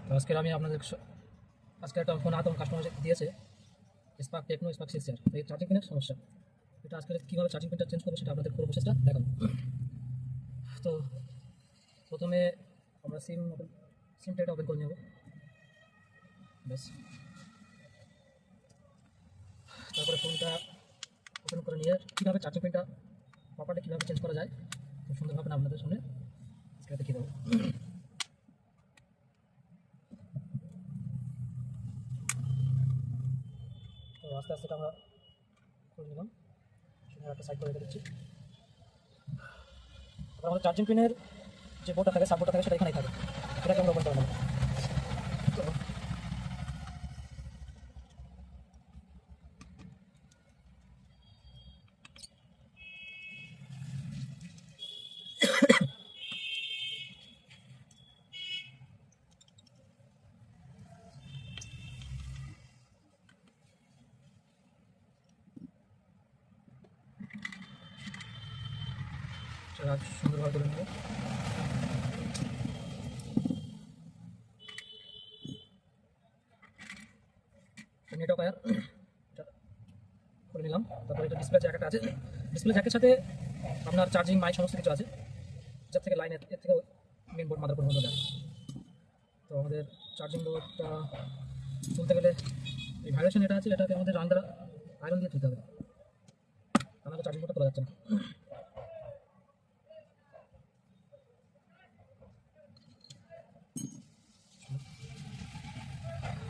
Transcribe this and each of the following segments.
তো আমি আপনাদের আজকে একটা ফোন হাতে কাস্টমার দিয়েছে স্পার্ক টেকনো স্পার্ক 6 এই চার্জিং পিনের সমস্যা। এটা আজকে কীভাবে চার্জিং পিনটা চেঞ্জ করবো সেটা আপনাদের পুরো প্রসেসটা দেখাবো। তো প্রথমে আমরা সিমটা এটা ওপেন করে নেব। ব্যাস, তারপরে ফোনটা ওপেন করে নিয়ে কীভাবে চার্জিং পিনটা প্রপারলি কীভাবে চেঞ্জ করা যায় খুব সুন্দরভাবে আপনাদের সামনে আজকে দেখিয়ে দেবো। তো আস্তে আস্তে আমরা করে নিলাম, সেখানে একটা সাইড করে রেখে দিচ্ছি। তারপর আমাদের চার্জিং পিনের যে বোর্ডটা থাকে সাপোর্টটা থাকে সেটা এখানেই থাকে, এটাকে আমরা ওপেন করে নেব। তো সেটা সুন্দরভাবে করে নেব। নেটওয়ার্ক ওয়্যার এটা করে নিলাম। তারপরে এটা ডিসপ্লে জ্যাক একটা আছে, ডিসপ্লে জ্যাকের সাথে আপনার চার্জিং মাইক সমস্ত কিছু আছে, যার থেকে লাইন এর থেকে মেন বোর্ড মাদারবোর্ড পর্যন্ত যায়। তো আমাদের চার্জিং বোর্ডটা তুলতে গেলে এই ভাইব্রেশন এটা আছে, এটাকে আমাদের আয়রন দিয়ে তুলতে হবে, তাহলে চার্জিং বোর্ডটা তোলা যাচ্ছে না।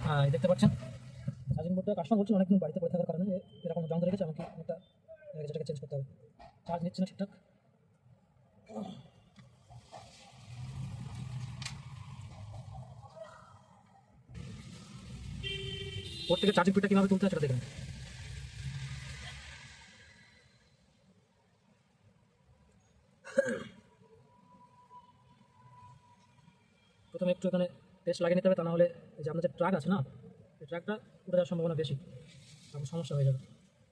হ্যাঁ, দেখতে পাচ্ছেন চার্জিং বোর্ডটা কাস্টমার বলছে অনেকদিন বাড়িতে পড়ে থাকার কারণে এরকম জং ধরে গেছে, আমাকে একটা যেটাকে চেঞ্জ করতে হবে। চার্জ নিচ্ছে না ঠিকঠাক। ওর থেকে চার্জিং পিনটা কীভাবে তুলতে হয় সেটা দেখেন। প্রথমে একটু এখানে পেস্ট লাগিয়ে নিতে হবে, তা নাহলে এই যে আপনার যে ট্রাক আছে না, এই ট্রাকটা উঠে যাওয়ার সম্ভাবনা বেশি, তারপর সমস্যা হয়ে যাবে।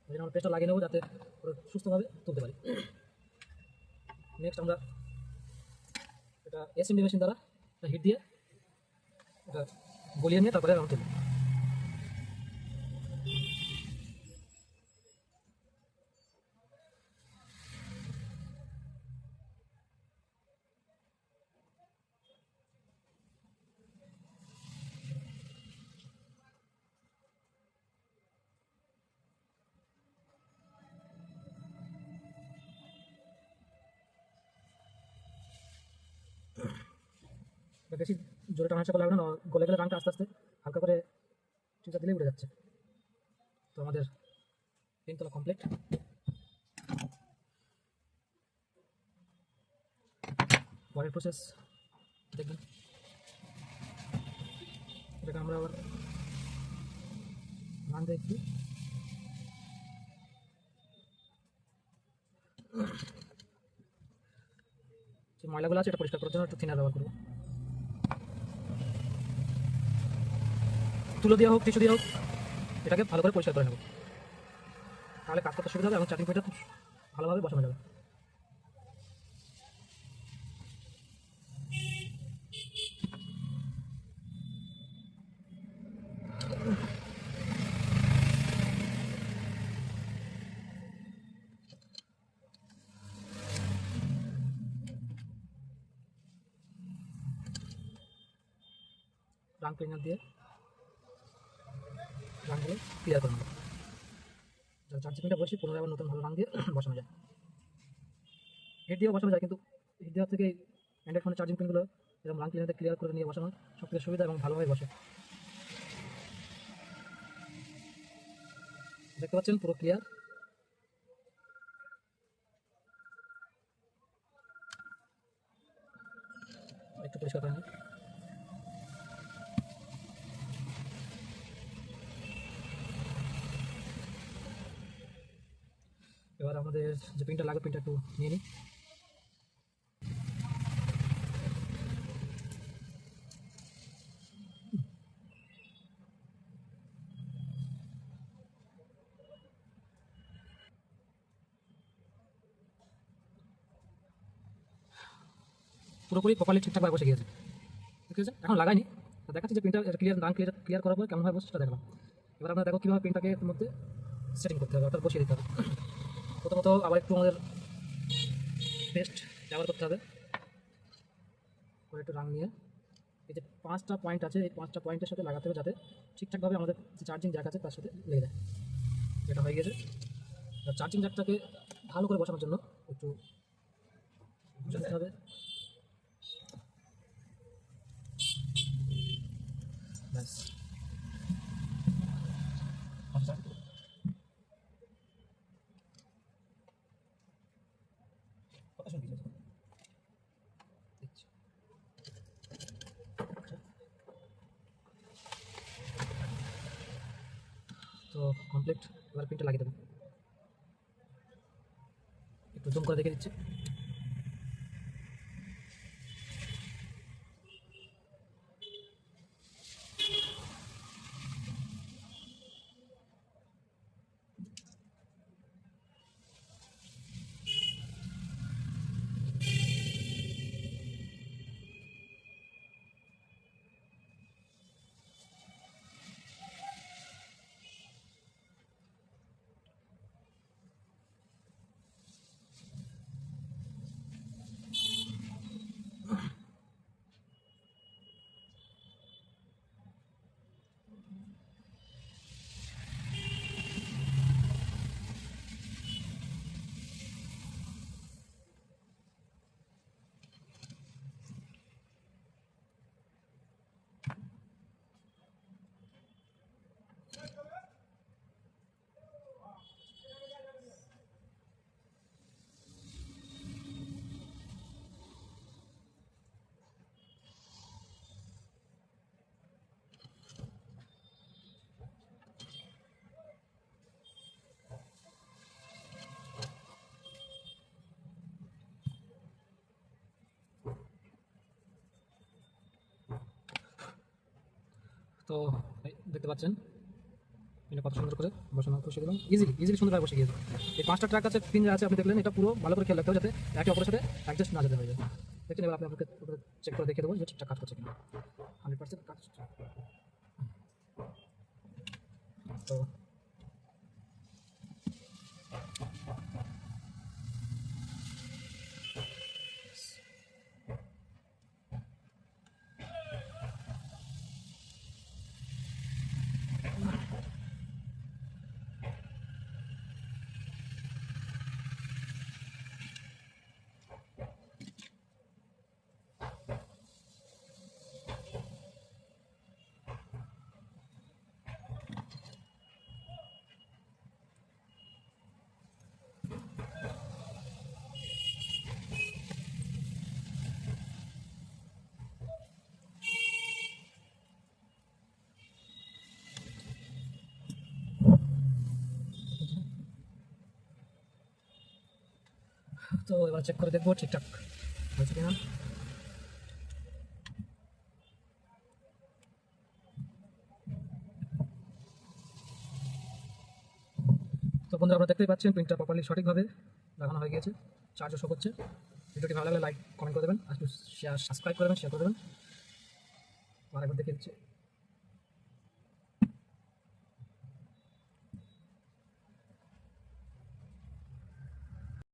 ওই জন্য আমরা পেস্টটা লাগিয়ে নেবো যাতে পুরো সুস্থভাবে তুলতে পারি। নেক্সট আমরা এটা এসএমডি মেশিন দ্বারা এটা হিট দিয়ে এটা গলিয়ে নিয়ে তারপরে আমরা তুলব। বেশি জোরে টানা করা লাগবে না, গলে গেলে রাংটা আস্তে আস্তে হালকা করে চিন্তা দিলেই উঠে যাচ্ছে। তো আমাদের তিনতলা কমপ্লিট। পরের প্রসেস দেখবেন, এটাকে আমরা আবার রান দেখি। যে ময়লাগুলো আছে এটা পরিষ্কার করার জন্য একটু থিনার ব্যবহার করবো। তুলো দিয়ে হোক টিস্যু দিয়ে হোক এটাকে ভালো করে পরিষ্কার করে নেব, তাহলে কাজ করতে সুবিধা হবে এবং চার্জিং পয়েন্টটা খুব ভালোভাবে বসানো যাবে। রাং ক্লিনার দিয়ে রাংগুলো ক্লিয়ার করে নেব। চার্জিং পিনটা বসে পুনরায় আবার নতুন ভালো রাং দিয়ে বসানো যায়। হিট দিয়েও বসানো যায়, কিন্তু হিট দেওয়ার থেকে অ্যান্ড্রয়েড ফোনের চার্জিং পিনগুলো এরকম রাং ক্লিনারতে ক্লিয়ার করে নিয়ে বসানো সব থেকে সুবিধা এবং ভালোভাবে বসে। দেখতে পাচ্ছেন পুরো ক্লিয়ার। একটু পরিষ্কার করে নিই। এবার আমাদের যে পিনটা লাগবে পিনটা একটু নিয়ে নিই। পুরোপুরি প্রপারলি ঠিকঠাকভাবে বসে গিয়েছে, ঠিক আছে। এখন লাগাইনি, দেখাচ্ছি যে প্রিন্টার ক্লিয়ার করার পর কেমন হয় সেটা দেখলাম। এবার আপনারা দেখো কীভাবে প্রিন্টটাকে এর মধ্যে সেটিং করতে হবে, অর্থাৎ বসিয়ে দিতে হবে। প্রথমত আবার একটু আমাদের পেস্ট ব্যবহার করতে হবে, করে একটু রং নিয়ে এই যে 5টা পয়েন্ট আছে, এই 5টা পয়েন্টের সাথে লাগাতে হবে যাতে ঠিকঠাকভাবে আমাদের যে চার্জিং জ্যাক আছে তার সাথে লেগে যায়। এটা হয়ে গেছে। চার্জিং জ্যাকটাকে ভালো করে বসানোর জন্য একটু বসাতে হবে। ব্যাস, তো কমপ্লিট। এবার প্রিন্টটা লাগিয়ে দেবো, একটু জুম করে দেখে দিচ্ছি। তো দেখতে পাচ্ছেন এটা কত সুন্দর করে বসানো বসে দিলাম, ইজিলি সুন্দরভাবে বসে গিয়েছে। এই 5টা ট্র্যাক আছে, পিন আছে, আপনি দেখলেন, এটা পুরো ভালো করে খেয়াল রাখতে হবে যাতে একে অপরের সাথে অ্যাডজাস্ট না যেতে হয়ে যায়। দেখছেন, এবার আপনি আপনাকে চেক করে দেখিয়ে দেবো যে ঠিকঠাক কাজ করছে কিনা। 100% কাজ করছে। তো তো এবার চেক করে দেখবো ঠিকঠাক হয়েছে কিনা। তো বন্ধুরা, আপনারা দেখতেই পাচ্ছেন প্রিন্টটা প্রপারলি সঠিকভাবে লাগানো হয়ে গিয়েছে, চার্জও শো করছে। ভিডিওটি ভালো লাগলে লাইক কমেন্ট করে দেবেন, আর একটু সাবস্ক্রাইব করে দেবেন, শেয়ার করে দেবেন। আর একবার দেখে দিচ্ছি।